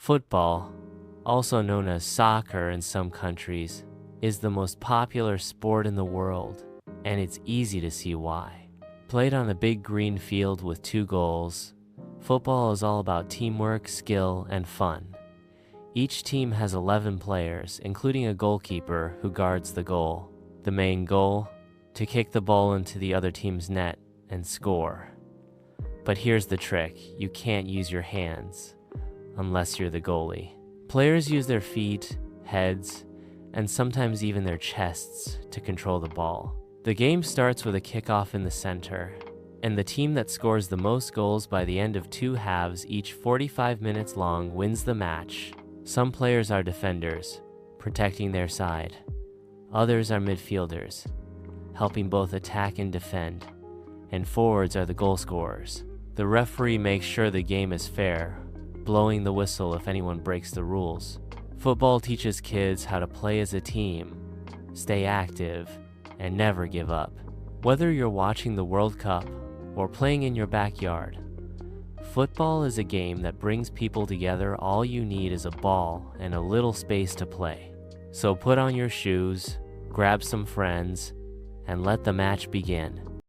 Football, also known as soccer in some countries, is the most popular sport in the world, and it's easy to see why. Played on a big green field with 2 goals, football is all about teamwork, skill, and fun. Each team has 11 players, including a goalkeeper who guards the goal. The main goal? To kick the ball into the other team's net and score. But here's the trick, you can't use your hands unless you're the goalie. Players use their feet, heads, and sometimes even their chests to control the ball. The game starts with a kickoff in the center, and the team that scores the most goals by the end of 2 halves, each 45 minutes long, wins the match. Some players are defenders, protecting their side. Others are midfielders, helping both attack and defend. And forwards are the goal scorers. The referee makes sure the game is fair, blowing the whistle if anyone breaks the rules. Football teaches kids how to play as a team, stay active, and never give up. Whether you're watching the World Cup or playing in your backyard, football is a game that brings people together. All you need is a ball and a little space to play. So put on your shoes, grab some friends, and let the match begin.